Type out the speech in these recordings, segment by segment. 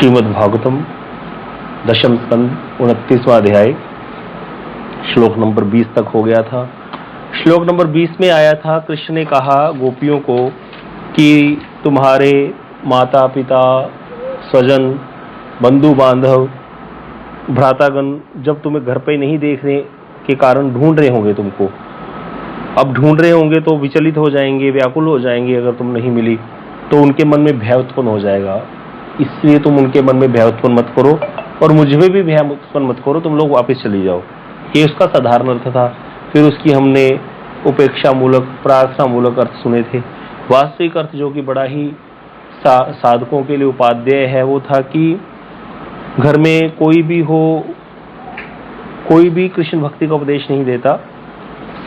श्रीमद् भागवतम दशम स्कंद 29वां अध्याय श्लोक नंबर 20 तक हो गया था। श्लोक नंबर 20 में आया था, कृष्ण ने कहा गोपियों को कि तुम्हारे माता पिता, स्वजन, बंधु बांधव, भ्रातागण जब तुम्हें घर पे नहीं देखने के कारण ढूंढ रहे होंगे तुमको, अब ढूंढ रहे होंगे तो विचलित हो जाएंगे, व्याकुल हो जाएंगे। अगर तुम नहीं मिली तो उनके मन में भय उत्पन्न हो जाएगा। इसलिए तुम उनके मन में भय उत्पन्न मत करो और मुझ में भी भय उत्पन्न मत करो, तुम लोग वापस चली जाओ। ये उसका साधारण अर्थ था। फिर उसकी हमने उपेक्षा मूलक, प्रार्थना मूलक अर्थ सुने थे। वास्तविक अर्थ जो कि बड़ा ही साधकों के लिए उपादेय है वो था कि घर में कोई भी हो, कोई भी कृष्ण भक्ति का उपदेश नहीं देता,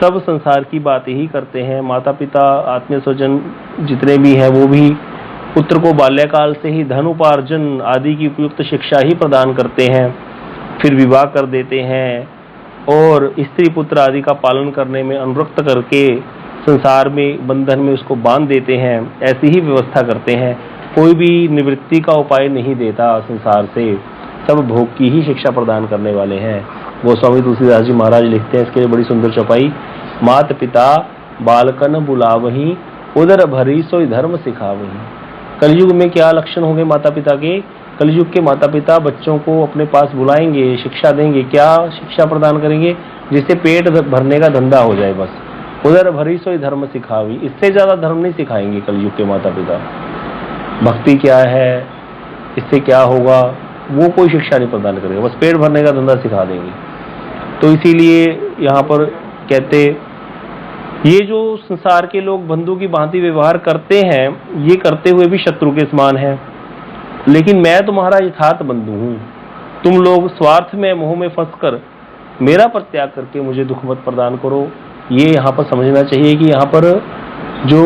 सब संसार की बातें ही करते हैं। माता पिता, आत्मीय स्वजन जितने भी हैं वो भी पुत्र को बाल्यकाल से ही धन उपार्जन आदि की उपयुक्त शिक्षा ही प्रदान करते हैं, फिर विवाह कर देते हैं और स्त्री पुत्र आदि का पालन करने में अनुरक्त करके संसार में बंधन में उसको बांध देते हैं। ऐसी ही व्यवस्था करते हैं। कोई भी निवृत्ति का उपाय नहीं देता संसार से, सब भोग की ही शिक्षा प्रदान करने वाले हैं। गोस्वामी तुलसीदास जी महाराज लिखते हैं इसके लिए बड़ी सुंदर चौपाई, मात पिता बालकन बुलावही, उदर भरी सोई धर्म सिखावही। कलयुग में क्या लक्षण होंगे माता पिता के? कलयुग के माता पिता बच्चों को अपने पास बुलाएंगे, शिक्षा देंगे। क्या शिक्षा प्रदान करेंगे? जिससे पेट भरने का धंधा हो जाए बस। उधर भरी सोई धर्म सिखावी, इससे ज्यादा धर्म नहीं सिखाएंगे कलयुग के माता पिता। भक्ति क्या है, इससे क्या होगा, वो कोई शिक्षा नहीं प्रदान करेगा, बस पेट भरने का धंधा सिखा देंगे। तो इसीलिए यहाँ पर कहते, ये जो संसार के लोग बंधु की भांति व्यवहार करते हैं, ये करते हुए भी शत्रु के समान है। लेकिन मैं तुम्हारा यथार्थ बंधु हूँ। तुम लोग स्वार्थ में, मोह में फंसकर मेरा परित्याग करके मुझे दुख मत प्रदान करो। ये यहाँ पर समझना चाहिए कि यहाँ पर जो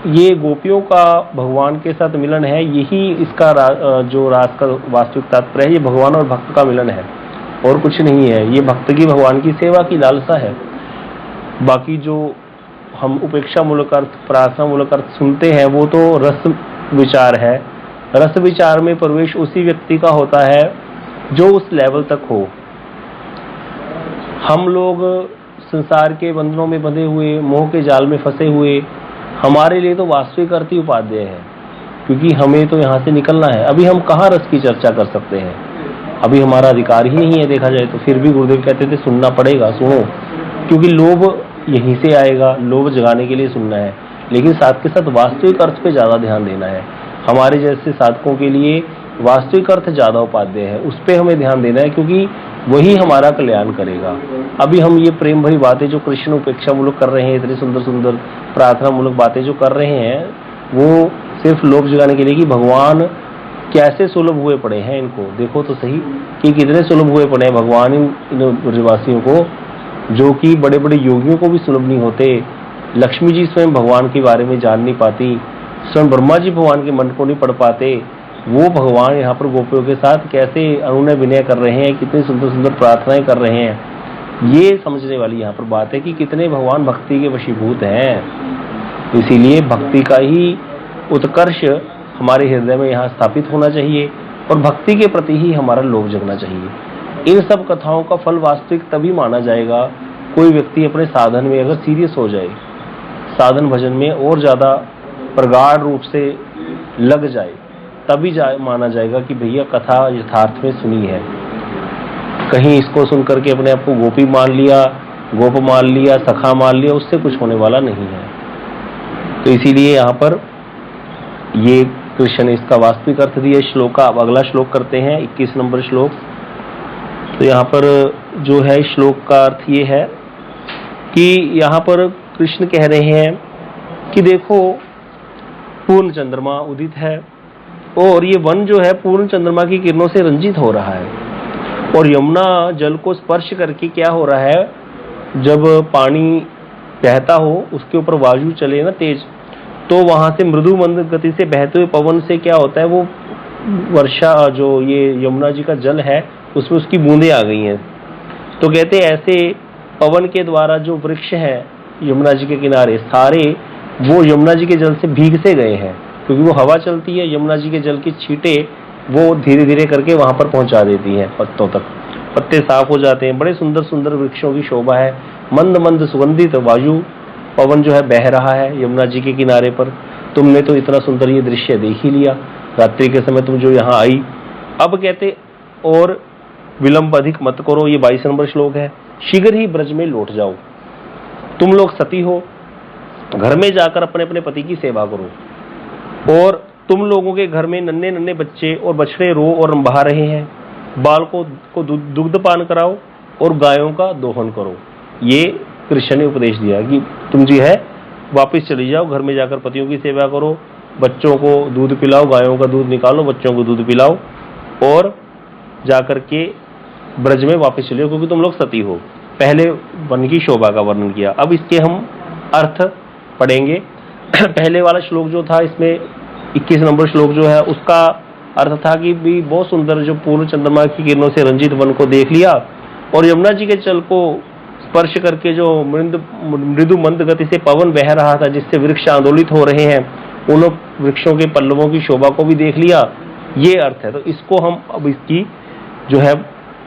ये गोपियों का भगवान के साथ मिलन है, यही इसका जो रास का वास्तविक तात्पर्य है। ये भगवान और भक्त का मिलन है और कुछ नहीं है। ये भक्त की भगवान की सेवा की लालसा है। बाकी जो हम उपेक्षा मूलक अर्थ, प्रार्थना मूलक अर्थ सुनते हैं वो तो रस विचार है। रस विचार में प्रवेश उसी व्यक्ति का होता है जो उस लेवल तक हो। हम लोग संसार के बंधनों में बंधे हुए, मोह के जाल में फंसे हुए, हमारे लिए तो वास्तविक अर्थ ही उपादेय है, क्योंकि हमें तो यहाँ से निकलना है। अभी हम कहाँ रस की चर्चा कर सकते हैं? अभी हमारा अधिकार ही नहीं है देखा जाए तो। फिर भी गुरुदेव कहते थे सुनना पड़ेगा, सुनो, क्योंकि लोभ यहीं से आएगा। लोभ जगाने के लिए सुनना है, लेकिन साथ के साथ वास्तविक अर्थ पे ज्यादा ध्यान देना है। हमारे जैसे साधकों के लिए वास्तविक अर्थ ज्यादा उपादेय है, उस पे हमें ध्यान देना है, क्योंकि वही हमारा कल्याण करेगा। अभी हम ये प्रेम भरी बातें जो कृष्ण उपेक्षा मूलक कर रहे हैं, इतनी सुंदर सुंदर प्रार्थना मूलक बातें जो कर रहे हैं, वो सिर्फ लोभ जगाने के लिए कि भगवान कैसे सुलभ हुए पड़े हैं। इनको देखो तो सही कि कितने सुलभ हुए पड़े हैं भगवान इन ब्रजवासियों को, जो कि बड़े बड़े योगियों को भी सुलभ नहीं होते। लक्ष्मी जी स्वयं भगवान के बारे में जान नहीं पाती, स्वयं ब्रह्मा जी भगवान के मन को नहीं पढ़ पाते। वो भगवान यहाँ पर गोपियों के साथ कैसे अनुनय विनय कर रहे हैं, कितनी सुंदर सुंदर प्रार्थनाएं कर रहे हैं। ये समझने वाली यहाँ पर बात है कि कितने भगवान भक्ति के वशीभूत हैं। इसीलिए भक्ति का ही उत्कर्ष हमारे हृदय में यहाँ स्थापित होना चाहिए और भक्ति के प्रति ही हमारा लोभ जगना चाहिए। इन सब कथाओं का फल वास्तविक तभी माना जाएगा, कोई व्यक्ति अपने साधन में अगर सीरियस हो जाए, साधन भजन में और ज्यादा प्रगाढ़ रूप से लग जाए, तभी माना जाएगा कि भैया कथा यथार्थ में सुनी है। कहीं इसको सुन करके अपने आप को गोपी मान लिया, गोप मान लिया, सखा मान लिया, उससे कुछ होने वाला नहीं है। तो इसीलिए यहाँ पर ये कृष्ण ने इसका वास्तविक अर्थ दिया। श्लोक का अब अगला श्लोक करते हैं, 21 नंबर श्लोक। तो यहाँ पर जो है श्लोक का अर्थ ये है कि यहाँ पर कृष्ण कह रहे हैं कि देखो पूर्ण चंद्रमा उदित है और ये वन जो है पूर्ण चंद्रमा की किरणों से रंजित हो रहा है, और यमुना जल को स्पर्श करके क्या हो रहा है, जब पानी बहता हो उसके ऊपर वायु चले ना तेज, तो वहां से मृदु मंद गति से बहते हुए पवन से क्या होता है, वो वर्षा जो ये यमुना जी का जल है उसमें उसकी बूंदें आ गई हैं। तो कहते ऐसे पवन के द्वारा जो वृक्ष है यमुना जी के किनारे सारे वो यमुना जी के जल से भीग से गए हैं, क्योंकि वो हवा चलती है, यमुना जी के जल की छींटे वो धीरे धीरे करके वहां पर पहुंचा देती हैं पत्तों तक। पत्ते साफ हो जाते हैं, बड़े सुंदर सुंदर वृक्षों की शोभा है, मंद मंद सुगंधित वायु पवन जो है बह रहा है यमुना जी के किनारे पर। तुमने तो इतना सुंदर ये दृश्य देख ही लिया, रात्रि के समय तुम जो यहाँ आई। अब कहते और विलंब अधिक मत करो, ये 22 नंबर श्लोक है। शीघ्र ही ब्रज में लौट जाओ, तुम लोग सती हो, घर में जाकर अपने अपने पति की सेवा करो। और तुम लोगों के घर में नन्हे नन्हे बच्चे और बछड़े रो और बहा रहे हैं, बालकों को दुग्ध पान कराओ और गायों का दोहन करो। ये कृष्ण ने उपदेश दिया कि तुम जी है वापस चली जाओ, घर में जाकर पतियों की सेवा करो, बच्चों को दूध पिलाओ, गायों का दूध निकालो, बच्चों को दूध पिलाओ और जाकर के ब्रज में वापस चलिए, क्योंकि तुम लोग सती हो। पहले वन की शोभा का वर्णन किया, अब इसके हम अर्थ पढ़ेंगे। पहले वाला श्लोक जो था, इसमें 21 नंबर श्लोक जो है उसका अर्थ था कि भी बहुत सुंदर जो पूर्ण चंद्रमा की किरणों से रंजित वन को देख लिया और यमुना जी के जल को स्पर्श करके जो मृदु मंद गति से पवन बह रहा था जिससे वृक्ष आंदोलित हो रहे हैं, उन वृक्षों के पल्लवों की शोभा को भी देख लिया, ये अर्थ है। तो इसको हम अब इसकी जो है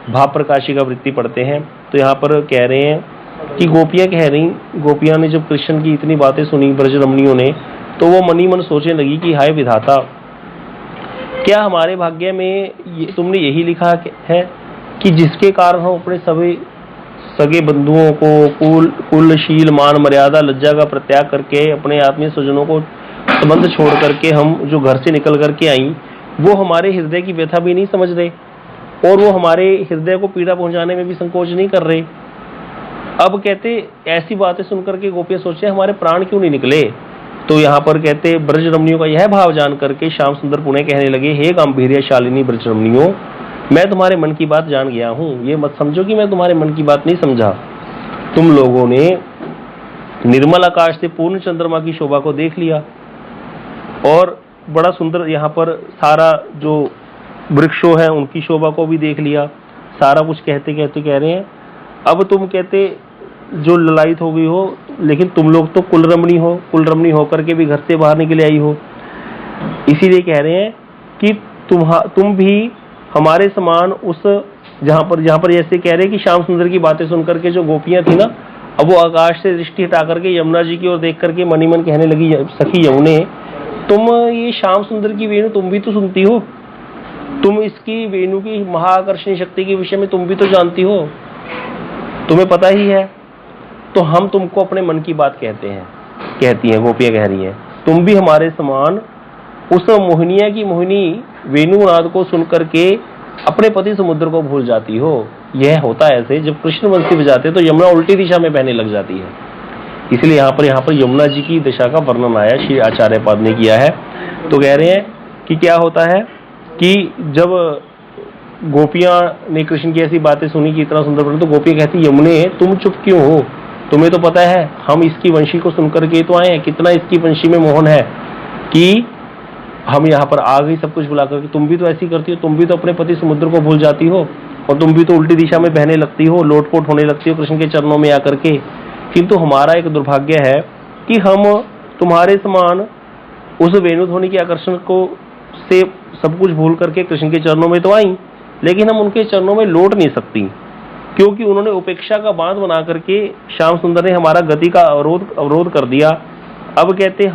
भाव प्रकाशी का वृत्ति पढ़ते हैं। तो यहाँ पर कह रहे हैं कि गोपियां कह रही, गोपियां ने जब कृष्ण की इतनी बातें सुनी ब्रज रमणियों ने, तो वो मनी मन सोचने लगी कि हाय विधाता, क्या हमारे भाग्य में तुमने यही लिखा है कि जिसके कारण हम अपने सभी सगे बंधुओं को कुलशील मान मर्यादा लज्जा का प्रत्याग करके अपने आत्मीय स्वजनों को संबंध छोड़ करके हम जो घर से निकल करके आई, वो हमारे हृदय की व्यथा भी नहीं समझ रहे और वो हमारे हृदय को पीड़ा पहुंचाने में भी संकोच नहीं कर रहे। अब कहते ऐसी बातें सुनकर के गोपियां सोचे हमारे प्राण क्यों नहीं निकले। तो यहाँ पर कहते ब्रज रमणियों का यह भाव जान करके श्याम सुंदर पुणे कहने लगे, हे गांभीर्यशालिनी ब्रज रमणियों, मैं तुम्हारे मन की बात जान गया हूं, ये मत समझो कि मैं तुम्हारे मन की बात नहीं समझा। तुम लोगों ने निर्मल आकाश से पूर्ण चंद्रमा की शोभा को देख लिया और बड़ा सुंदर यहाँ पर सारा जो वृक्षों है उनकी शोभा को भी देख लिया। सारा कुछ कहते कहते कह रहे हैं अब तुम कहते जो ललायित हो गई हो, लेकिन तुम लोग तो कुलरमणी होकर के भी घर से बाहर निकले आई हो। इसीलिए कह रहे हैं कि तुम भी हमारे समान उस जहां पर ऐसे कह रहे हैं कि श्याम सुंदर की बातें सुनकर के जो गोपियां थी ना, अब वो आकाश से दृष्टि हटा करके यमुना जी की ओर देख करके मनी मन कहने लगी, सखी यमुने, तुम ये श्याम सुंदर की वेणु तुम भी तो सुनती हो, तुम इसकी वेणु की महाआकर्षणी शक्ति के विषय में तुम भी तो जानती हो, तुम्हें पता ही है। तो हम तुमको अपने मन की बात कहती हैं गोपियां कह रही हैं, तुम भी हमारे समान उस मोहिनिया की मोहिनी वेणुनाद को सुनकर के अपने पति समुद्र को भूल जाती हो। यह होता है ऐसे जब कृष्ण बंसी बजाते तो यमुना उल्टी दिशा में बहने लग जाती है। इसलिए यहाँ पर यमुना जी की दिशा का वर्णन आया, श्री आचार्य पद ने किया है। तो कह रहे हैं कि क्या होता है कि जब गोपियां ने कृष्ण की ऐसी बातें सुनी कि इतना सुंदर वर्णन, तो गोपियां कहती यमुने तुम चुप क्यों हो, तुम्हें तो पता है हम इसकी वंशी को सुनकर के तो आए हैं, कितना इसकी वंशी में मोहन है कि हम यहाँ पर आ गई सब कुछ बुला करके। तुम भी तो ऐसी करती हो, तुम भी तो अपने पति समुद्र को भूल जाती हो और तुम भी तो उल्टी दिशा में बहने लगती हो, लोटपोट होने लगती हो कृष्ण के चरणों में आकर के। किंतु हमारा एक दुर्भाग्य है कि हम तुम्हारे समान उस वेणुध्वनि के आकर्षण को से सब कुछ भूल करके कृष्ण के चरणों में तो आई, लेकिन हम उनके चरणों में लौट नहीं सकती, क्योंकि उन्होंने उपेक्षा का बांध बना करके श्याम सुंदर ने हमारा गति का अवरोध कर दिया। अब कहते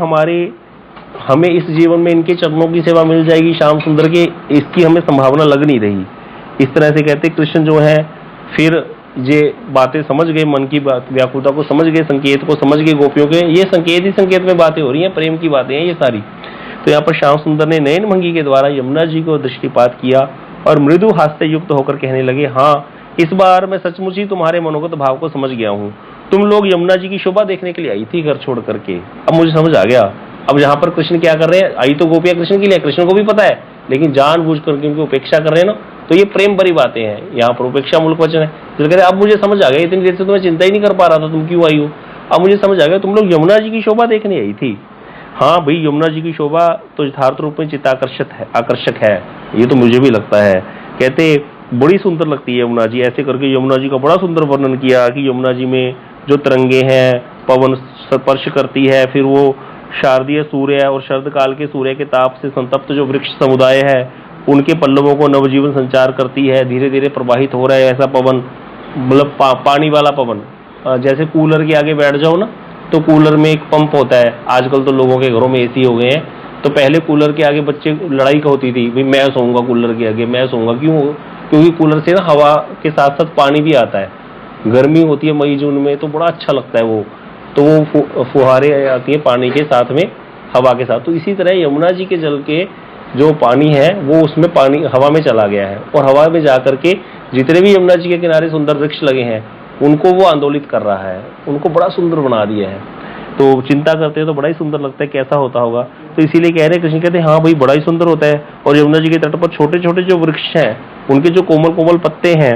हमें इस जीवन में इनके चरणों की सेवा मिल जाएगी श्याम सुंदर के, इसकी हमें संभावना लग नहीं रही। इस तरह से कहते कृष्ण जो है फिर ये बातें समझ गए, मन की बात व्याकुलता को समझ गए, संकेत को समझ गए गोपियों के। ये संकेत ही संकेत में बातें हो रही हैं, प्रेम की बातें हैं ये सारी। तो यहाँ पर श्याम सुंदर ने नयन भंगी के द्वारा यमुना जी को दृष्टिपात किया और मृदु हास्य युक्त होकर कहने लगे, हाँ इस बार मैं सचमुच ही तुम्हारे मनोगत भाव को समझ गया हूँ। तुम लोग यमुना जी की शोभा देखने के लिए आई थी घर छोड़ करके, अब मुझे समझ आ गया। अब यहाँ पर कृष्ण क्या कर रहे हैं, आई तो गोपियां कृष्ण के लिए, कृष्ण को भी पता है, लेकिन जानबूझ करके उनकी उपेक्षा कर रहे हैं ना, तो ये प्रेम भरी बातें हैं। यहाँ पर उपेक्षा मूलक वचन है। तो कह रहे अब मुझे समझ आ गया, इतनी देर से तो मैं चिंता ही नहीं कर पा रहा था तुम क्यों आई हो, अब मुझे समझ आ गया तुम लोग यमुना जी की शोभा देखने आई थी। हाँ भाई, यमुना जी की शोभा तो यथार्थ रूप में आकर्षक है, ये तो मुझे भी लगता है। कहते बड़ी सुंदर लगती है यमुना जी। ऐसे करके यमुना जी का बड़ा सुंदर वर्णन किया कि यमुना जी में जो तरंगे हैं, पवन स्पर्श करती है, फिर वो शारदीय सूर्य और शरद काल के सूर्य के ताप से संतप्त जो वृक्ष समुदाय है उनके पल्लवों को नवजीवन संचार करती है, धीरे धीरे प्रवाहित हो रहा है ऐसा पवन, मतलब पानी वाला पवन। जैसे कूलर के आगे बैठ जाओ ना, तो कूलर में एक पंप होता है। आजकल तो लोगों के घरों में एसी हो गए हैं, तो पहले कूलर के आगे बच्चे लड़ाई होती थी, भाई मैं सोऊंगा कूलर के आगे, मैं सोऊंगा। क्यों? क्योंकि कूलर से ना हवा के साथ साथ पानी भी आता है। गर्मी होती है मई जून में, तो बड़ा अच्छा लगता है वो, तो वो फुहारे आती है पानी के साथ में, हवा के साथ। तो इसी तरह यमुना जी के जल के जो पानी है वो उसमें पानी हवा में चला गया है, और हवा में जाकर के जितने भी यमुना जी के किनारे सुंदर वृक्ष लगे हैं उनको वो आंदोलित कर रहा है, उनको बड़ा सुंदर बना दिया है। तो चिंता करते हैं तो बड़ा ही सुंदर लगता है, कैसा होता होगा। तो इसीलिए कह रहे हैं, कृष्ण कहते हैं हाँ भाई बड़ा ही सुंदर होता है। और यमुना जी के तट पर छोटे छोटे जो वृक्ष हैं, उनके जो कोमल कोमल पत्ते हैं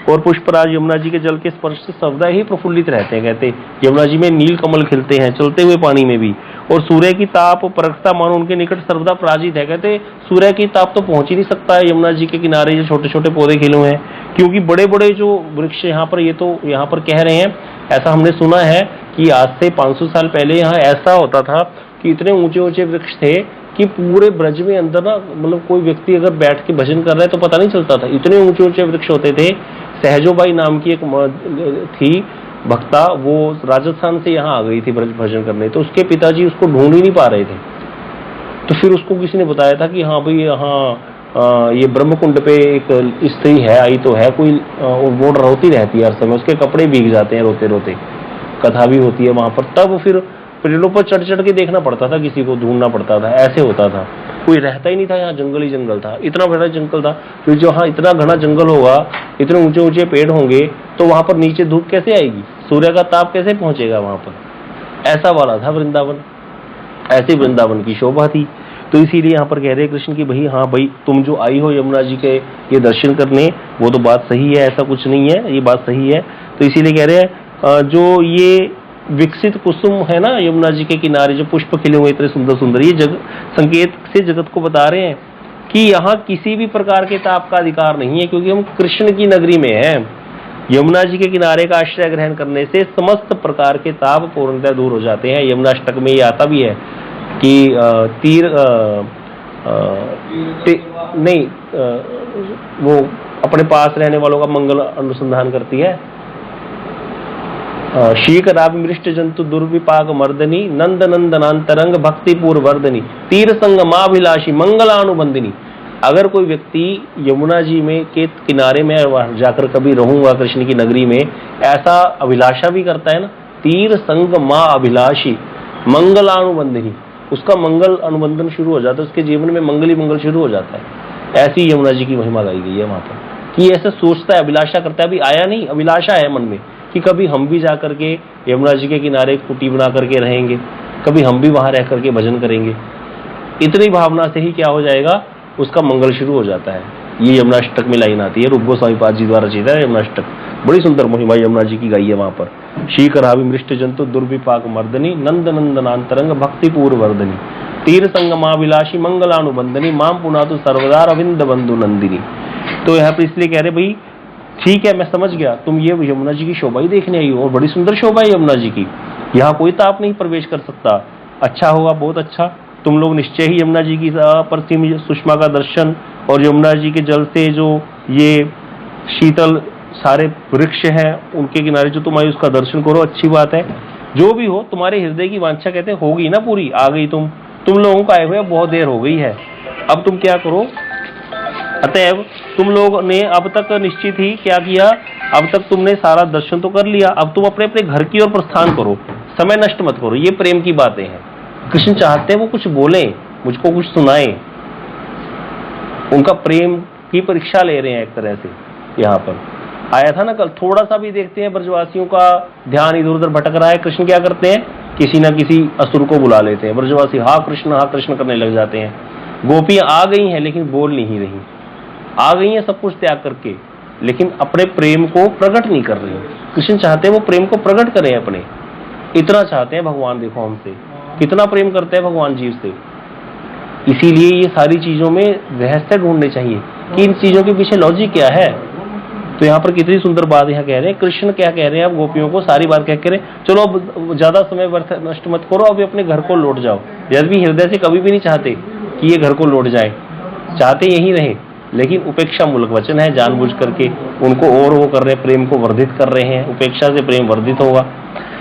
और पुष्पराज यमुना जी के जल के स्पर्श से सर्वदा ही प्रफुल्लित रहते हैं। कहते यमुना जी में नील कमल खिलते हैं चलते हुए पानी में भी, और सूर्य की ताप प्रखरता मानो उनके निकट सर्वदा पराजित है। कहते सूर्य की ताप तो पहुंच ही नहीं सकता है यमुना जी के किनारे जो छोटे छोटे पौधे खिले हुए हैं, क्योंकि बड़े बड़े जो वृक्ष यहाँ पर, ये तो यहाँ पर कह रहे हैं, ऐसा हमने सुना है कि आज से 500 साल पहले यहाँ ऐसा होता था कि इतने ऊंचे ऊंचे वृक्ष थे कि पूरे ब्रज में अंदर ना, मतलब कोई व्यक्ति अगर बैठ के भजन कर रहा है तो पता नहीं चलता था, इतने ऊंचे ऊंचे वृक्ष होते थे। सहजोबाई नाम की एक थी भक्ता, वो राजस्थान से यहाँ आ गई थी ब्रज भजन करने, तो उसके पिताजी उसको ढूंढ ही नहीं पा रहे थे। तो फिर उसको किसी ने बताया था कि हाँ भाई यहाँ ये ब्रह्मकुंड पे एक स्त्री है, आई तो है कोई, वो रोती रहती है हर समय, उसके कपड़े भीग जाते हैं रोते रोते, कथा भी होती है वहां पर। तब फिर पेड़ों पर चढ़ चढ़ के देखना पड़ता था, किसी को ढूंढना पड़ता था, ऐसे होता था। कोई रहता ही नहीं था यहाँ, जंगल ही जंगल था, इतना बड़ा जंगल था। फिर जो हाँ इतना घना जंगल होगा, इतने ऊंचे ऊंचे पेड़ होंगे, तो वहां पर नीचे धूप कैसे आएगी, सूर्य का ताप कैसे पहुंचेगा वहां पर। ऐसा वाला था वृंदावन, ऐसे वृंदावन की शोभा थी। तो इसीलिए यहाँ पर कह रहे हैं कृष्ण की भाई हाँ भाई तुम जो आई हो यमुना जी के ये दर्शन करने, वो तो बात सही है, ऐसा कुछ नहीं है, ये बात सही है। तो इसीलिए कह रहे हैं जो ये विकसित कुसुम है ना यमुना जी के किनारे, जो पुष्प खिले हुए इतने सुंदर सुंदर, ये संकेत से जगत को बता रहे हैं कि यहाँ किसी भी प्रकार के ताप का अधिकार नहीं है, क्योंकि हम कृष्ण की नगरी में हैं। यमुना जी के किनारे का आश्रय ग्रहण करने से समस्त प्रकार के ताप पूर्णतः दूर हो जाते हैं। यमुनाष्टक में ये आता भी है कि वो अपने पास रहने वालों का मंगल अनुसंधान करती है। शीकराभिमृष्ट जंतु दुर्विपाक मर्दनी, नंद नंदनांतरंग भक्तिपूर वर्धनी, तीर संगमाभिलाषी मंगलानुबंदिनी। अगर कोई व्यक्ति यमुना जी में के किनारे में जाकर कभी रहूंगा कृष्ण की नगरी में, ऐसा अभिलाषा भी करता है ना, तीर संग माँ अभिलाषी मंगलानुबंदिनी, उसका मंगल अनुबंधन शुरू हो जाता है, उसके जीवन में मंगल ही मंगल शुरू हो जाता है। ऐसी यमुना जी की महिमा गाई गई है वहां पर, कि ऐसे सोचता है, अभिलाषा करता है। अभी आया नहीं, अभिलाषा है मन में कि कभी हम भी जाकर के यमुना जी के किनारे कुटी बना करके रहेंगे, कभी हम भी वहां रह करके भजन करेंगे। इतनी भावना से ही क्या हो जाएगा, उसका मंगल शुरू हो जाता है। ये यमुनाष्टक में लाइन आती है, रूप गोस्वामी पाद जी द्वारा रचित है यमुनाष्टक। बड़ी सुंदर महिमा यमुना जी की गाई है वहां पर। शीकराभिमृष्ट जंतु दुर्विपाक मर्दनी, नंद नंदनांतरंग भक्तिपूर वर्धनी, तीर संगमाभिलाषी मंगलानुबंधनी, माम पुनातु सर्वदा अरविंद बंधु नंदिनी। तो यहाँ पर इसलिए कह रहे भाई ठीक है, मैं समझ गया, तुम ये यमुना जी की शोभा ही देखने आई हो, और बड़ी सुंदर शोभा है यमुना जी की, यहाँ कोई ताप नहीं प्रवेश कर सकता। अच्छा होगा, बहुत अच्छा, तुम लोग निश्चय ही यमुना जी की अप्रतिम सुषमा का दर्शन, और यमुना जी के जल से जो ये शीतल सारे वृक्ष हैं उनके किनारे जो तुम आई, उसका दर्शन करो, अच्छी बात है। जो भी हो, तुम्हारे हृदय की वांछा कहते होगी ना पूरी, आ गई तुम लोगों को आए हुए बहुत देर हो गई है। अब तुम क्या करो, अतएव तुम लोग ने अब तक निश्चित ही क्या किया, अब तक तुमने सारा दर्शन तो कर लिया, अब तुम अपने अपने घर की ओर प्रस्थान करो, समय नष्ट मत करो। ये प्रेम की बातें हैं। कृष्ण चाहते हैं वो कुछ बोले, मुझको कुछ सुनाए, उनका प्रेम की परीक्षा ले रहे हैं एक तरह से। यहाँ पर आया था ना कल, थोड़ा सा भी देखते हैं ब्रजवासियों का ध्यान इधर उधर भटक रहा है, कृष्ण क्या करते हैं, किसी ना किसी असुर को बुला लेते हैं। ब्रजवासी हाँ कृष्ण करने लग जाते हैं। गोपियां आ गई हैं लेकिन बोल नहीं रही, आ गई हैं सब कुछ त्याग करके, लेकिन अपने प्रेम को प्रकट नहीं कर रही। कृष्ण चाहते हैं वो प्रेम को प्रकट करें अपने, इतना चाहते हैं भगवान। देखो हमसे कितना प्रेम करते हैं भगवान जीव से। इसीलिए ये सारी चीजों में रहस्य ढूंढने चाहिए कि इन चीजों के पीछे लॉजिक क्या है। तो यहाँ पर कितनी सुंदर बात यहाँ कह रहे हैं, कृष्ण क्या कह रहे हैं अब गोपियों को, सारी बात कह रहे चलो अब ज्यादा समय व्यर्थ नष्ट मत करो, अभी अपने घर को लौट जाओ। यदि भी हृदय से कभी भी नहीं चाहते कि ये घर को लौट जाए, चाहते यहीं रहे, लेकिन उपेक्षा मूलक वचन है, जानबूझ करके उनको और वो कर रहे हैं, प्रेम को वर्धित कर रहे हैं, उपेक्षा से प्रेम वर्धित होगा।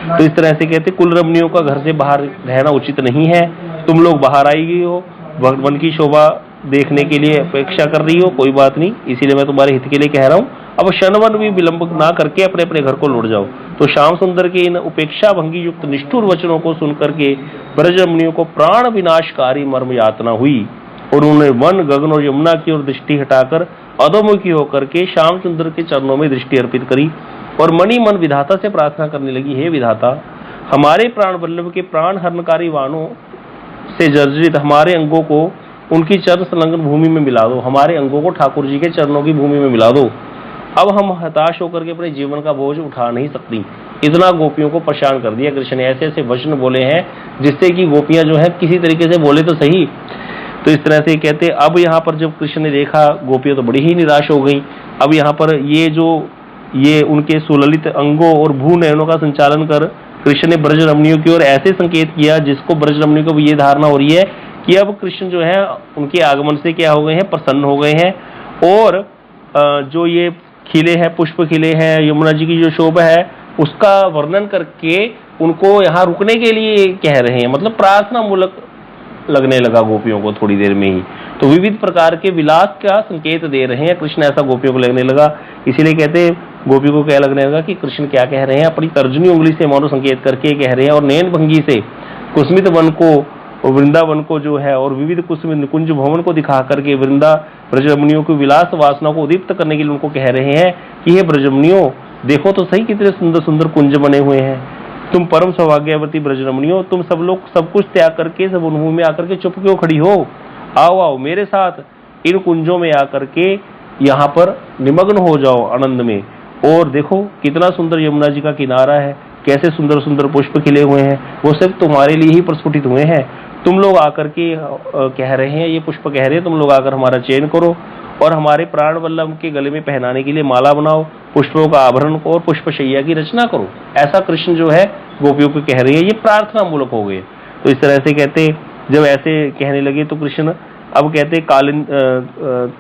तो इस तरह से कहते कुल रमणियों का घर से बाहर रहना उचित नहीं है। तुम लोग बाहर आई गई हो, वन की शोभा देखने के लिए अपेक्षा कर रही हो, कोई बात नहीं, इसीलिए मैं तुम्हारे हित के लिए कह रहा हूँ, अब क्षणवन भी विलंब ना करके अपने अपने घर को लौट जाओ। तो श्याम सुंदर के इन उपेक्षा भंगी युक्त निष्ठुर वचनों को सुनकर के ब्रज रमणियों को प्राण विनाशकारी मर्म यातना हुई और उन्होंने वन, गगन और यमुना की ओर दृष्टि हटाकर अधोमुखी होकर के श्याम सुंदर के चरणों में दृष्टि अर्पित करी और मणि मन विधाता से प्रार्थना करने लगी, हे विधाता, हमारे प्राण वल्लभ के प्राण हरणकारी वाणों से जर्जरित हमारे अंगों को उनकी चरण संलग्न भूमि में मिला दो, हमारे अंगों को ठाकुर जी के चरणों की भूमि में मिला दो। अब हम हताश होकर के अपने जीवन का बोझ उठा नहीं सकती। इतना गोपियों को परेशान कर दिया कृष्ण ने, ऐसे ऐसे वचन बोले हैं जिससे कि गोपियां जो है किसी तरीके से बोले तो सही। तो इस तरह से कहते, अब यहाँ पर जब कृष्ण ने देखा गोपियां तो बड़ी ही निराश हो गई। अब यहाँ पर ये उनके सुललित अंगों और भू नयनों का संचालन कर कृष्ण ने ब्रज रमणियों की ओर ऐसे संकेत किया जिसको ब्रज रमणियों को ये धारणा हो रही है कि अब कृष्ण जो है उनके आगमन से क्या हो गए हैं, प्रसन्न हो गए हैं। और जो ये खिले हैं, पुष्प खिले हैं, यमुना जी की जो शोभा है उसका वर्णन करके उनको यहाँ रुकने के लिए कह रहे हैं, मतलब प्रार्थना मूलक लगने लगा गोपियों को थोड़ी देर में ही। तो विविध प्रकार के विलास का संकेत दे रहे हैं कृष्ण, ऐसा गोपियों को लगने लगा। इसीलिए कहते गोपी को क्या लगने लगा कि कृष्ण क्या कह रहे हैं, अपनी तर्जनी उंगली से मौन संकेत करके कह रहे हैं और नयन भंगी से कुसुमित वन को, वृंदावन को जो है और विविध कुसुमित कुंज भवन को दिखा करके वृंदा ब्रजरमणियों की विलास वासना को उदीप्त करने के लिए उनको कह रहे हैं कि हे ब्रजरमणियों, देखो तो सही कितने सुंदर सुंदर कुंज बने हुए हैं, तुम परम सौभाग्यवती ब्रजरमणियों, तुम सब लोग सब कुछ त्याग करके सब उन्हों में आकर के चुप क्यों खड़ी हो, आओ आओ मेरे साथ इन कुंजों में आकर के यहाँ पर निमग्न हो जाओ आनंद में। और देखो कितना सुंदर यमुना जी का किनारा है, कैसे सुंदर सुंदर पुष्प खिले हुए हैं, वो सिर्फ तुम्हारे लिए ही प्रस्फुटित हुए हैं। तुम लोग आकर के कह रहे हैं, ये पुष्प कह रहे हैं, तुम लोग आकर हमारा चयन करो और हमारे प्राण वल्लभ के गले में पहनाने के लिए माला बनाओ, पुष्पों का आभरण को और पुष्पशैया की रचना करो। ऐसा कृष्ण जो है गोपियों को कह रही है, ये प्रार्थना मूलक हो गए। तो इस तरह से कहते जब ऐसे कहने लगे तो कृष्ण अब कहते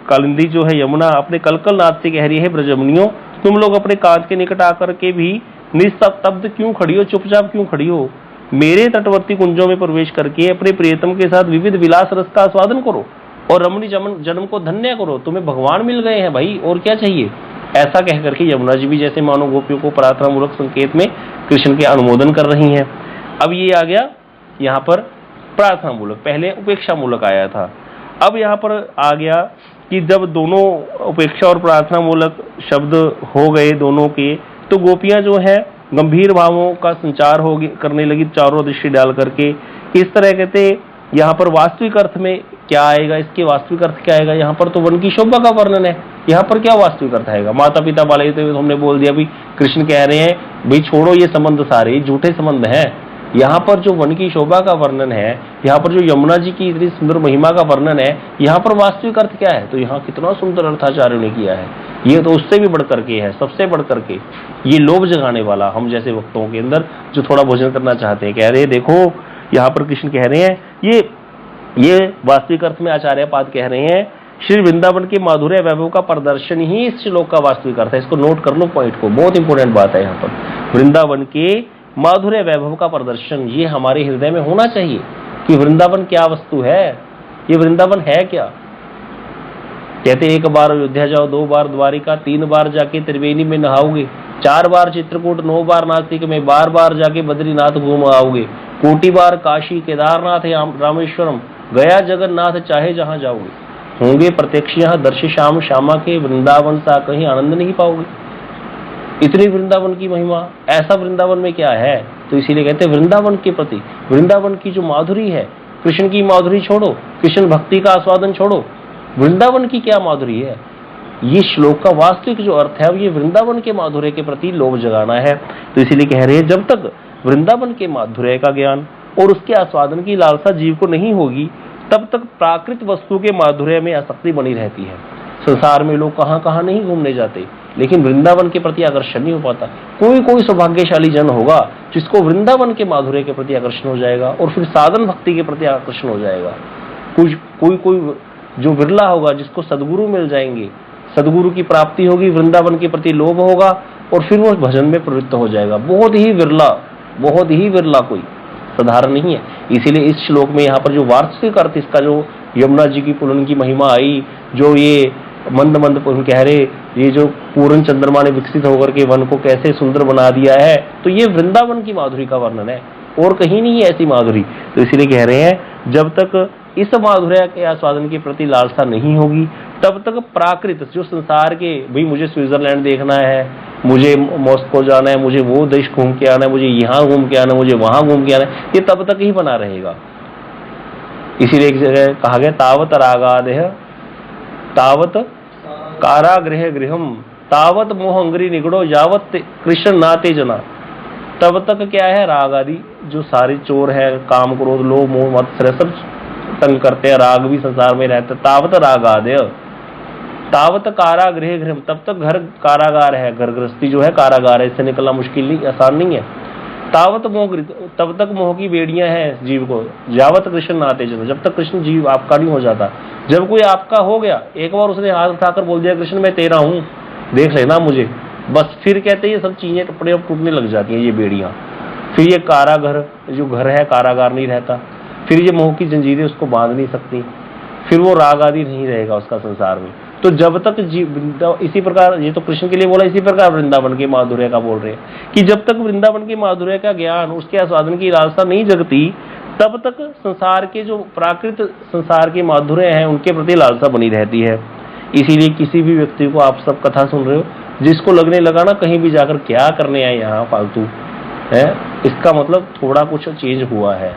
कालिंदी जो है यमुना अपने कलकल नाद से कह रही है, ब्रजरमणियों तुम लोग अपने कांच के निकट आकर के भी निस्तब्ध क्यों खड़ी हो, चुपचाप क्यों खड़ी हो, मेरे तटवर्ती कुंजों में प्रवेश करके अपने प्रियतम के साथ विविध विलास रस का आस्वादन करो और रमणी जन्म को धन्य करो, तुम्हें भगवान मिल गए हैं भाई, और क्या चाहिए। ऐसा कह करके यमुना जी भी जैसे मानो गोपियों को प्रार्थना मूलक संकेत में कृष्ण के अनुमोदन कर रही हैं। अब ये आ गया यहाँ पर प्रार्थना मूलक, पहले उपेक्षा मूलक आया था। अब यहाँ पर आ गया कि जब दोनों उपेक्षा और प्रार्थना मूलक शब्द हो गए दोनों के, तो गोपियां जो है गंभीर भावों का संचार करने लगी चारों दृष्टि डाल करके। इस तरह कहते यहाँ पर वास्तविक अर्थ में क्या आएगा, इसके वास्तविक अर्थ क्या आएगा, यहाँ पर तो वन की शोभा का वर्णन है, यहाँ पर क्या वास्तविक अर्थ आएगा। माता पिता वाले तो हमने बोल दिया, भी कृष्ण कह रहे हैं भाई छोड़ो ये संबंध, सारे झूठे संबंध हैं। यहाँ पर जो वन की शोभा का वर्णन है, यहाँ पर जो यमुना जी की इतनी सुंदर महिमा का वर्णन है, यहाँ पर वास्तविक अर्थ क्या है, तो यहाँ कितना सुंदर अर्थाचार्यों ने किया है। ये तो उससे भी बढ़ करके है, सबसे बढ़ करके ये लोभ जगाने वाला हम जैसे भक्तों के अंदर जो थोड़ा भोजन करना चाहते हैं, कह रहे हैं देखो यहाँ पर कृष्ण कह रहे हैं ये वास्तविक अर्थ में आचार्य पाद कह रहे हैं, श्री वृंदावन के माधुर्य वैभव का प्रदर्शन ही इस श्लोक का वास्तविक अर्थ है। इसको नोट कर लो पॉइंट को, बहुत इंपॉर्टेंट बात है। यहाँ पर वृंदावन के माधुर्य वैभव का प्रदर्शन ये हमारे हृदय में होना चाहिए कि वृंदावन क्या वस्तु है, ये वृंदावन है क्या। कहते एक बार अयोध्या जाओ, 2 बार द्वारिका, 3 बार जाके त्रिवेणी में नहाओगे, 4 बार चित्रकूट, 9 बार नासिक में, बार बार जाके बद्रीनाथ घूम आओगे, कोटि बार काशी केदारनाथ रामेश्वरम गया जगन्नाथ, चाहे जहां जाओगे होंगे प्रत्यक्ष यहाँ दर्श श्याम श्यामा के, वृंदावन सा कहीं आनंद नहीं पाओगे। इतनी वृंदावन की महिमा, ऐसा वृंदावन में क्या है। तो इसीलिए कहते हैं वृंदावन के प्रति, वृंदावन की जो माधुरी है, कृष्ण की माधुरी छोड़ो, कृष्ण भक्ति का आस्वादन छोड़ो, वृंदावन की क्या माधुरी है। ये श्लोक का वास्तविक जो अर्थ है ये वृंदावन के माधुर्य के प्रति लोभ जगाना है। तो इसीलिए कह रहे हैं जब तक वृंदावन के माधुर्य का ज्ञान और उसके आस्वादन की लालसा जीव को नहीं होगी, तब तक प्राकृत वस्तु के माधुर्य में आसक्ति बनी रहती है। संसार में लोग कहाँ कहाँ नहीं घूमने जाते, लेकिन वृंदावन के प्रति आकर्षण नहीं हो पाता। कोई सौभाग्यशाली जन होगा जिसको वृंदावन के माधुर्य के प्रति आकर्षण हो जाएगा और फिर साधन भक्ति के प्रति आकर्षण हो जाएगा। कोई जो विरला होगा, जिसको सदगुरु मिल जाएंगे, सदगुरु की प्राप्ति होगी, वृंदावन के प्रति लोभ होगा और फिर वो भजन में प्रवृत्त हो जाएगा। बहुत ही विरला, बहुत ही विरला, कोई साधारण नहीं है। इसीलिए इस श्लोक में यहाँ पर जो वार्षिक अर्थ इसका, जो यमुना जी की पुलन की महिमा आई, जो ये मंद मंद कह रहे, ये जो पूर्ण चंद्रमा ने विकसित होकर के वन को कैसे सुंदर बना दिया है, तो ये वृंदावन की माधुरी का वर्णन है, और कहीं नहीं है ऐसी माधुरी। तो इसीलिए कह रहे हैं जब तक इस माधुर्य के आस्वादन के प्रति लालसा नहीं होगी, तब तक प्राकृत जो संसार के, भाई मुझे स्विट्जरलैंड देखना है, मुझे मॉस्को जाना है, मुझे वो देश घूम के आना है, मुझे यहाँ घूम के आना है, मुझे वहां घूम के आना है, ये तब तक ही बना रहेगा। इसीलिए एक जगह कहा गया, तावत रागादेह तावत कारागृह गृहम तावत मोहंगरी निगड़ो यावत कृष्ण नाते जना। तब तक क्या है, राग आदि जो सारे चोर है, काम क्रोध लोभ मोह मत्सर सब तंग करते हैं, राग भी संसार में रहते, तावत राग आदय तावत कारागृह गृहम, तब तक घर कारागार है, घर गृहस्थी जो है कारागार है, इससे निकलना मुश्किल नहीं, आसान नहीं है। तावत मोह, तब तक मोह की बेड़ियां हैं जीव को, यावत कृष्ण नाते जन, जब तक कृष्ण जीव आपका नहीं हो जाता। जब कोई आपका हो गया, एक बार उसने हाथ उठाकर बोल दिया कृष्ण मैं तेरा हूं, देख लेना मुझे, बस फिर कहते ये सब चीजें अपने आप टूटने लग जाती हैं, ये बेड़ियां। फिर ये कारागर जो घर है कारागार नहीं रहता, फिर ये मोह की जंजीरें उसको बांध नहीं सकती, फिर वो राग आदि नहीं रहेगा उसका संसार में। तो जब तक जीव, इसी प्रकार ये तो कृष्ण के लिए बोला, इसी प्रकार वृंदावन के माधुर्य का बोल रहे हैं कि जब तक वृंदावन के माधुर्य का ज्ञान, उसके आस्वादन की लालसा नहीं जगती, तब तक संसार के जो प्राकृत संसार के माधुर्य हैं उनके प्रति लालसा बनी रहती है। इसीलिए किसी भी व्यक्ति को, आप सब कथा सुन रहे हो, जिसको लगने लगा ना कहीं भी जाकर क्या करने आए यहाँ फालतू है, इसका मतलब थोड़ा कुछ चेंज हुआ है।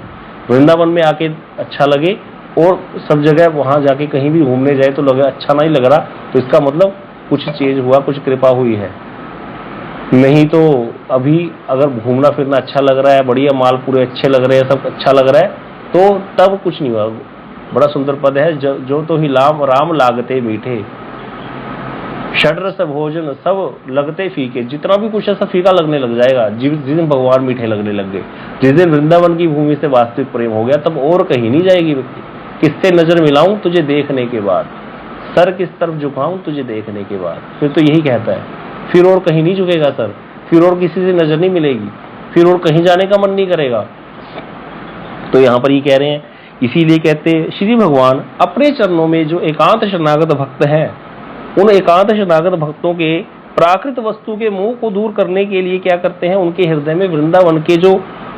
वृंदावन में आके अच्छा लगे और सब जगह वहां जाके कहीं भी घूमने जाए तो लगे अच्छा नहीं लग रहा, तो इसका मतलब कुछ चेंज हुआ, कुछ कृपा हुई है। नहीं तो अभी अगर घूमना फिरना अच्छा लग रहा है, बढ़िया माल पूरे अच्छे लग रहे हैं, सब अच्छा लग रहा है, तो तब कुछ नहीं हुआ। बड़ा सुंदर पद है, जो तो ही राम लागते मीठे, षड्रस भोजन सब लगते फीके, जितना भी कुछ है सब फीका लगने लग जाएगा जिस दिन भगवान मीठे लगने लग गए। जिस दिन वृंदावन की भूमि से वास्तविक प्रेम हो गया, तब और कहीं नहीं जाएगी व्यक्ति। किससे नजर मिलाऊं तुझे देखने के बाद, सर किस तरफ झुकाऊं तुझे देखने के बाद, फिर तो यही कहता है, फिर और कहीं नहीं झुकेगा सर, फिर और किसी से नजर नहीं मिलेगी, फिर और कहीं जाने का मन नहीं करेगा। तो यहाँ पर ये कह रहे हैं, इसीलिए कहते श्री भगवान अपने चरणों में जो एकांत शरणागत भक्त है, उन एकांत शरणागत भक्तों के प्राकृत वस्तु के मोह को दूर करने के लिए क्या करते हैं, उनके हृदय में वृंदावन के जो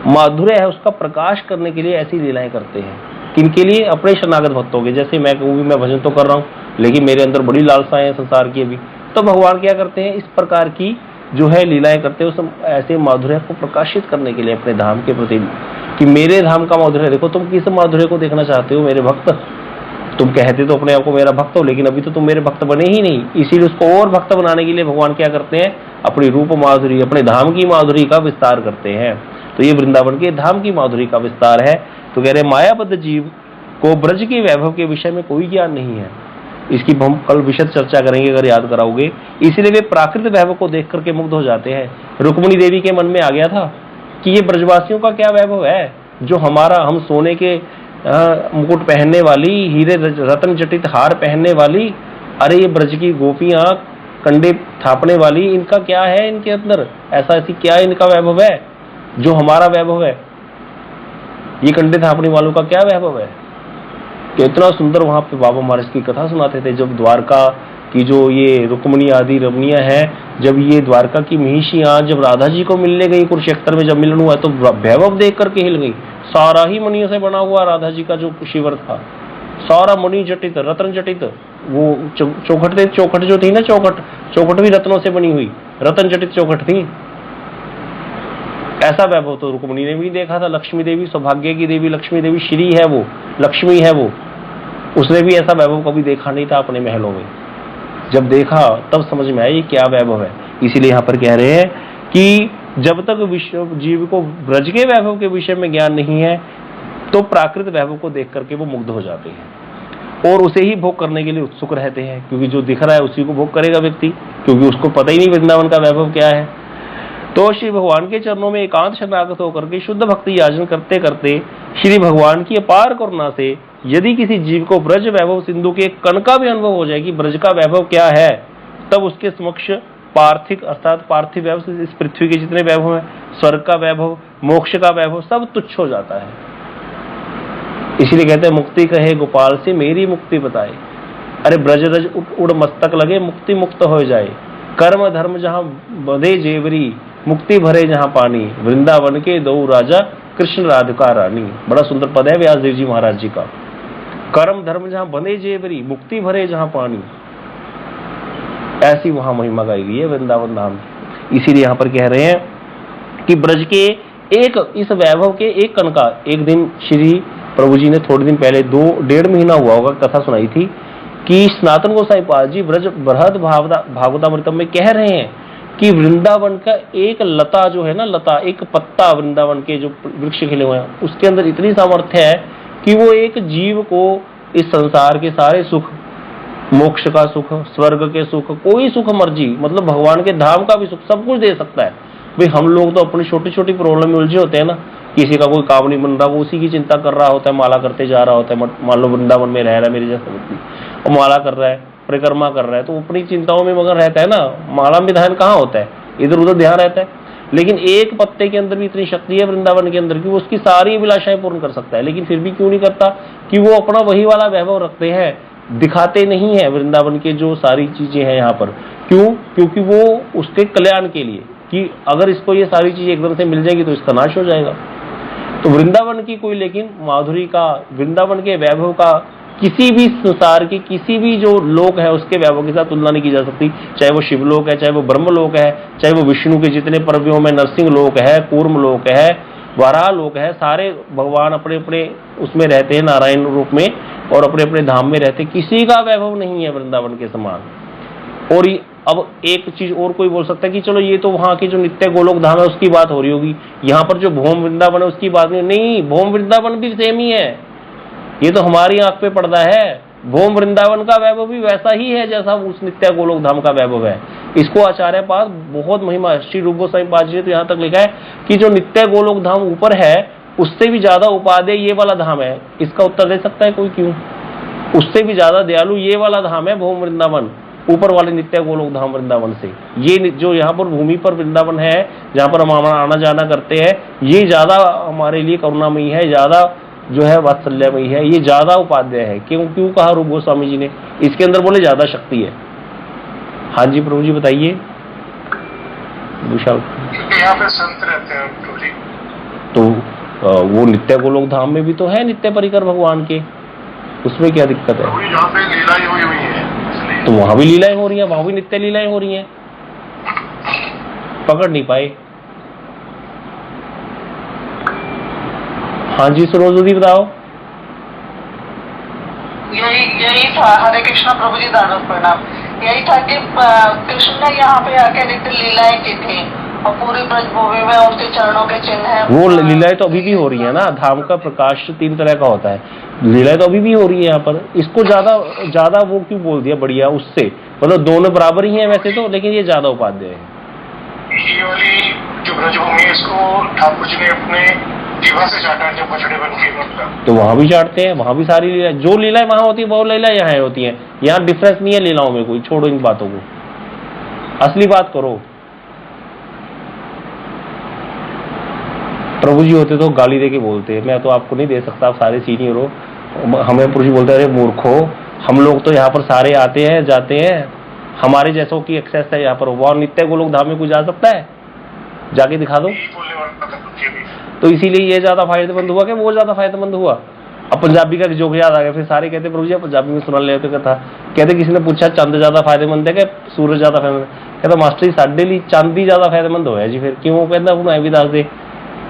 माधुर्य है उसका प्रकाश करने के लिए ऐसी लीलाएं करते हैं। किनके लिए? अपने शरणागत भक्तों के। जैसे मैं कहूँ मैं भजन तो कर रहा हूँ, लेकिन मेरे अंदर बड़ी लालसाएं हैं संसार की अभी, तो भगवान क्या करते हैं, इस प्रकार की जो है लीलाएं करते हैं, उस ऐसे माधुर्य को प्रकाशित करने के लिए अपने धाम के प्रति, कि मेरे धाम का माधुर्य देखो। तुम किस माधुर्य को देखना चाहते हो मेरे भक्त? तुम कहते तो अपने आप को मेरा भक्त हो, लेकिन अभी तो तुम मेरे भक्त बने ही नहीं। इसीलिए उसको और भक्त बनाने के लिए भगवान क्या करते हैं, अपनी रूप माधुरी, अपने धाम की माधुरी का विस्तार करते हैं। तो ये वृंदावन के धाम की माधुरी का विस्तार है। तो कह रहे मायाबद्ध जीव को ब्रज के वैभव के विषय में कोई ज्ञान नहीं है। इसकी हम कल विशद चर्चा करेंगे अगर याद कराओगे। इसलिए वे प्राकृतिक वैभव को देख करके मुग्ध हो जाते हैं। रुक्मिणी देवी के मन में आ गया था कि ये ब्रजवासियों का क्या वैभव है, जो हमारा, हम सोने के मुकुट पहनने वाली, हीरे रतन जटित हार पहनने वाली, अरे ये ब्रज की गोपियां कंडे थापने वाली, इनका क्या है, इनके अंदर ऐसा ऐसी क्या इनका वैभव है जो हमारा वैभव है? ये कंडे थापने वालों का क्या वैभव है? कि इतना सुंदर वहां पे बाबा महाराज की कथा सुनाते थे, जब द्वारका की जो ये रुक्मिणी आदि रमणियां हैं, जब ये द्वारका की महिषियां जब राधा जी को मिलने गई कुरुक्षेत्र में, जब मिलन हुआ तो वैभव देख करके हिल गई। सारा ही मणियों से बना हुआ राधा जी का जो शिवर था, सारा मणि जटित, रत्न जटित, वो चौखट जो थी ना, चौखट भी रत्नों से बनी हुई, रत्न जटित चौखट थी। ऐसा वैभव तो रुक्मिणी ने भी देखा था। लक्ष्मी देवी, सौभाग्य की देवी लक्ष्मी देवी, श्री है वो, लक्ष्मी है वो, उसने भी ऐसा वैभव कभी देखा नहीं था अपने महलों में। जब देखा तब समझ में आया ये क्या वैभव है। इसीलिए यहाँ पर कह रहे हैं कि जब तक जीव को ब्रज के वैभव के विषय में ज्ञान नहीं है, तो प्राकृत वैभव को देख करके वो मुग्ध हो जाते हैं और उसे ही भोग करने के लिए उत्सुक रहते हैं, क्योंकि जो दिख रहा है उसी को भोग करेगा व्यक्ति, क्योंकि उसको पता ही नहीं वृंदावन का वैभव क्या है। तो श्री भगवान के चरणों में एकांत शरणागत होकर के शुद्ध भक्ति याचन करते करते श्री भगवान की अपार करुणा से यदि किसी जीव को ब्रज वैभव सिंधु के कण का भी अनुभव हो जाए कि ब्रज का वैभव क्या है, तब उसके समक्ष पार्थिव अर्थात पार्थिव वैभव, इस पृथ्वी के जितने वैभव हैं, स्वर्ग का वैभव, मोक्ष का वैभव, सब तुच्छ हो जाता है। इसलिए कहते हैं मुक्ति कहे गोपाल से मेरी मुक्ति बताए। अरे ब्रज रज उड़ मस्तक लगे, मुक्ति मुक्त हो जाए। कर्म धर्म जहां बंधे जेवरी, मुक्ति भरे जहां पानी, वृंदावन के दो राजा कृष्ण राधिका रानी। बड़ा सुंदर पद है व्यासदेव जी महाराज जी का। कर्म धर्म जहां बंधे जेवरी, मुक्ति भरे जहां पानी, ऐसी वहां महिमा गाई गई है वृंदावन धाम। इसीलिए यहाँ पर कह रहे हैं कि ब्रज के एक इस वैभव के एक कण का, एक दिन श्री प्रभु जी ने थोड़े दिन पहले 2-1.5 महीना हुआ होगा कथा सुनाई थी कि सनातन गोसाई पाद जी ब्रज बृहद भागवतामृतम में कह रहे हैं कि वृंदावन का एक लता जो है ना, लता एक पत्ता वृंदावन के जो वृक्ष खिले हुए हैं, उसके अंदर इतनी सामर्थ्य है कि वो एक जीव को इस संसार के सारे सुख, मोक्ष का सुख, स्वर्ग के सुख, कोई सुख मर्जी, मतलब भगवान के धाम का भी सुख, सब कुछ दे सकता है। भाई हम लोग तो अपनी छोटी छोटी प्रॉब्लम में उलझे होते हैं ना, किसी का कोई काम नहीं बन रहा, वो उसी की चिंता कर रहा होता है, माला करते जा रहा होता है। मान लो वृंदावन में रह रहा है मेरे जैसा व्यक्ति, वो माला कर रहा है, परिक्रमा कर रहा है, तो अपनी चिंताओं में मगर रहता है ना, माला में ध्यान कहाँ होता है, इधर उधर ध्यान रहता है। लेकिन एक पत्ते के अंदर भी इतनी शक्ति है वृंदावन के अंदर कि वो उसकी सारी अभिलाषाएं पूर्ण कर सकता है। लेकिन फिर भी क्यों नहीं करता कि वो अपना वही वाला वैभव रखते हैं, दिखाते नहीं है वृंदावन के जो सारी चीजें हैं यहाँ पर। क्यों? क्योंकि वो उसके कल्याण के लिए, कि अगर इसको ये सारी चीजें एकदम से मिल जाएगी तो इसका नाश हो जाएगा। तो वृंदावन की कोई लेकिन माधुरी का, वृंदावन के वैभव का किसी भी संसार के किसी भी जो लोक है उसके वैभव के साथ तुलना नहीं की जा सकती। चाहे वो शिवलोक है, चाहे वो ब्रह्मलोक है, चाहे वो विष्णु के जितने पर्वों में नरसिंह लोक है, कूर्म लोक है, वराह लोक है, सारे भगवान अपने अपने उसमें रहते हैं नारायण रूप में और अपने अपने धाम में रहते, किसी का वैभव नहीं है वृंदावन के समान। और अब एक चीज और कोई बोल सकता है कि चलो ये तो वहां की जो नित्य गोलोक धाम है उसकी बात हो रही होगी, यहाँ पर जो भौम वृंदावन है उसकी बात नहीं। भौम वृंदावन भी सेम ही है, ये तो हमारी आंख पे पड़ता है। भौम वृंदावन का वैभव भी वैसा ही है जैसा उस नित्य गोलोक धाम का वैभव है। इसको आचार्य पाद बहुत महिमा, श्री रूप गोस्वामी पाद जी ने तो यहाँ तक लिखा है कि जो नित्य गोलोक धाम ऊपर है उससे भी ज्यादा उपादेय ये वाला धाम है। इसका उत्तर दे सकता है कोई? क्यों? उससे भी ज्यादा दयालु ये वाला धाम है भौम वृंदावन, ऊपर वाले नित्य गोलोक धाम वृंदावन से। ये जो यहाँ पर भूमि पर वृंदावन है, जहाँ पर हम आना जाना करते हैं, ये ज्यादा हमारे लिए करुणामयी है, ज्यादा जो है वात्सल्यमयी है, ये ज्यादा उपाध्याय है। क्यों क्यों कहा रूप गोस्वामी जी ने? इसके अंदर बोले ज्यादा शक्ति है। हाँ जी प्रभु जी बताइए। यहाँ पे संत रहते हैं प्रभु जी, तो वो नित्य गोलोक धाम में भी तो है नित्य परिकर भगवान के, उसमें क्या दिक्कत है? यहाँ पे लीलाएं हुई है, तो वहां भी लीलाएं हो रही हैं, वहां भी नित्य लीलाएं हो रही हैं, पकड़ नहीं पाए। हाँ जी सरोजदी बताओ। यही था। हरे कृष्णा प्रभु जी, दानव प्रणाम। यही था कि कृष्ण ने यहाँ पे आके नित्य लीलाएं की थी और पूरी ब्रजभूमि में उनके चरणों के चिन्ह हैं। वो लीलाएं तो अभी भी हो रही है ना, धाम का प्रकाश 3 तरह का होता है, लीलाएं तो अभी भी हो रही है यहाँ पर। इसको ज्यादा वो क्यों बोल दिया बढ़िया उससे, मतलब दोनों बराबर ही हैं वैसे तो, लेकिन ये ज्यादा उपाध्याय है। ये वाली जो ब्रजभूमि है इसको ठाकुर जी ने अपने जीवा से चाटा, जब बछड़े बन के मतलब, तो वहां भी चाटते हैं, वहां भी सारी लीला, जो लीलाएं वहां होती है वो लीला यहाँ होती है। यहाँ डिफरेंस नहीं है लीलाओं में कोई, छोड़ो इन बातों को, असली बात करो। प्रभु जी होते तो गाली दे के बोलते हैं, मैं तो आपको नहीं दे सकता, आप सारे सीनियर हो। हमें प्रभु जी बोलते हैं अरे मूर्खो, हम लोग तो यहाँ पर सारे आते हैं जाते हैं, हमारे जैसों की एक्सेस है यहाँ पर। वहां नित्य गोलोक धाम में कोई जा सकता है? जाके दिखा दो। तो इसीलिए ये ज्यादा फायदेमंद हुआ कि वो ज्यादा फायदेमंद हुआ? अब पंजाबी का जोक याद आ गया, फिर सारे कहते प्रभु जी पंजाबी में सुना लेते कथा। कहते किसी ने पूछा चंद ज्यादा फायदेमंद है कि सूरज ज्यादा फायदेमंद? कहता मास्टर जी साढ़े लिए चंद ही ज्यादा फायदेमंद होया जी। फिर क्यों? कहता हूँ मैं भी दस दे।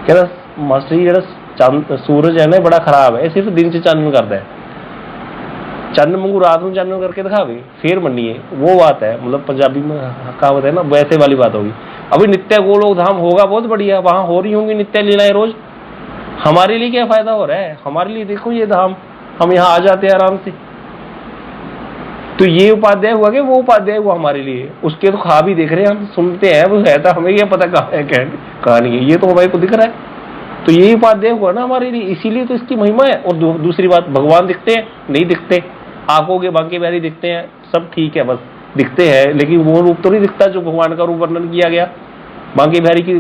कहता मास्टर जी जो चंद सूरज है ना बड़ा खराब है, सिर्फ दिन से चानन करता है, चन्न मंगू रात में चानन करके दिखावे फिर मनिए, वो बात है। मतलब पंजाबी में कहावत है ना, वैसे वाली बात होगी। अभी नित्य गोलोक धाम होगा बहुत बढ़िया, वहां हो रही होंगी नित्य लीलाएं रोज। हमारे लिए क्या फायदा हो रहा है? हमारे लिए देखो ये धाम, हम यहाँ आ जाते हैं आराम से। तो ये उपाध्याय हुआ कि वो उपाध्याय हुआ हमारे लिए, उसके तो खा भी देख रहे हैं हम, सुनते हैं वो रहता, हमें क्या पता कहाँ है कहानी है, ये तो हमारे को दिख रहा है। तो यही उपाध्याय हुआ ना हमारे लिए, इसीलिए तो इसकी महिमा है। और दूसरी बात, भगवान दिखते हैं नहीं दिखते, आंखों के बांके बिहारी दिखते हैं, सब ठीक है, बस दिखते हैं, लेकिन वो रूप तो नहीं दिखता जो भगवान का रूप वर्णन किया गया। बांके बिहारी की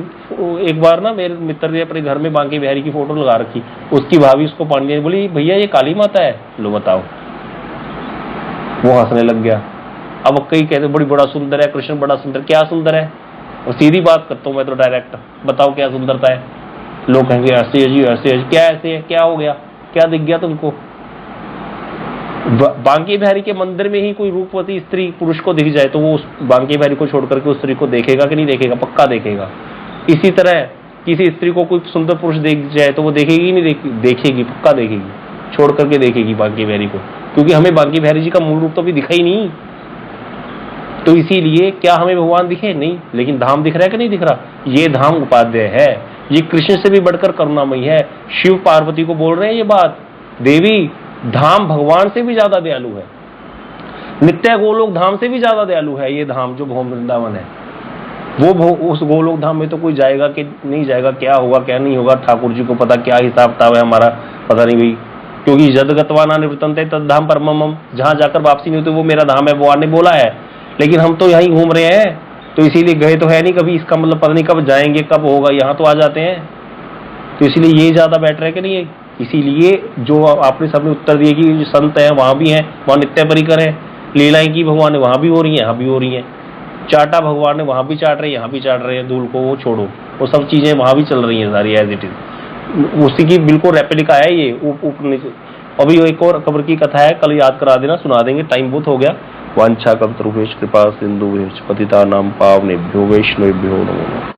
एक बार ना मेरे मित्र ने अपने घर में बांके बिहारी की फोटो लगा रखी, उसकी भाभी उसको पानी बोली भैया ये काली माता है, लो बताओ, वो हंसने लग गया। अब कई कहते बड़ी बड़ा सुंदर है कृष्ण, बड़ा सुंदर, क्या सुंदर है? और सीधी बात करता हूं मैं तो डायरेक्ट, बताओ क्या सुंदरता है? लोग कहेंगे ऐसे है जी, ऐसे है, क्या ऐसे है, क्या हो गया, क्या दिख गया तुमको? बांके बिहारी के मंदिर में ही कोई रूपवती स्त्री पुरुष को दिख जाए तो वो उस बांके बिहारी को छोड़कर के उस स्त्री को देखेगा कि नहीं देखेगा? पक्का देखेगा। इसी तरह किसी स्त्री को कोई सुंदर पुरुष देख जाए तो वो देखेगी नहीं देखेगी, पक्का देखेगी, छोड़ करके देखेगी बांके बिहारी को, क्योंकि हमें बांके बिहारी जी का मूल रूप तो अभी दिखा ही नहीं। तो इसीलिए क्या हमें भगवान दिखे? नहीं, लेकिन धाम दिख रहा है कि नहीं दिख रहा? ये धाम उपाध्याय है, ये कृष्ण से भी बढ़कर करुणामयी है। शिव पार्वती को बोल रहे हैं ये बात, देवी धाम भगवान से भी ज्यादा दयालु है, नित्य गोलोक धाम से भी ज्यादा दयालु है ये धाम जो भौम वृंदावन है। वो उस गोलोक धाम में तो कोई जाएगा कि नहीं जाएगा, क्या होगा क्या नहीं होगा, ठाकुर जी को पता, क्या हिसाब किताब है हमारा पता नहीं भाई, क्योंकि जदगतवाना निवृत्तन्ते तद्धाम परमम, जहां जाकर वापसी नहीं होती वो मेरा धाम है, भगवान ने बोला है, लेकिन हम तो यहीं घूम रहे हैं, तो इसीलिए गए तो है नहीं कभी, इसका मतलब पता नहीं कब जाएंगे, कब होगा, यहाँ तो आ जाते हैं। तो इसलिए ये ज्यादा बेटर है कि नहीं है? इसीलिए जो आपने सबने उत्तर दिए कि जो संत है वहां भी हैं, वहां नित्य परिकर है, लीलाएं की भगवान ने वहां भी हो रही है, यहाँ भी हो रही है, चाटा भगवान ने वहां भी चाट रहे हैं, यहाँ भी चाट रहे हैं, धूल को वो छोड़ो, वो सब चीजें वहां भी चल रही हैं सारी एज इट इज, उसी की बिल्कुल रेप्लिका है ये। अभी एक और कब्र की कथा है, कल याद करा देना, सुना देंगे, टाइम बहुत हो गया। वांछा कल्पतरुभ्यश्च कृपा सिंधुभ्यश्च पतितानां पावनेभ्यो वैष्णवेभ्यो नमो नमः।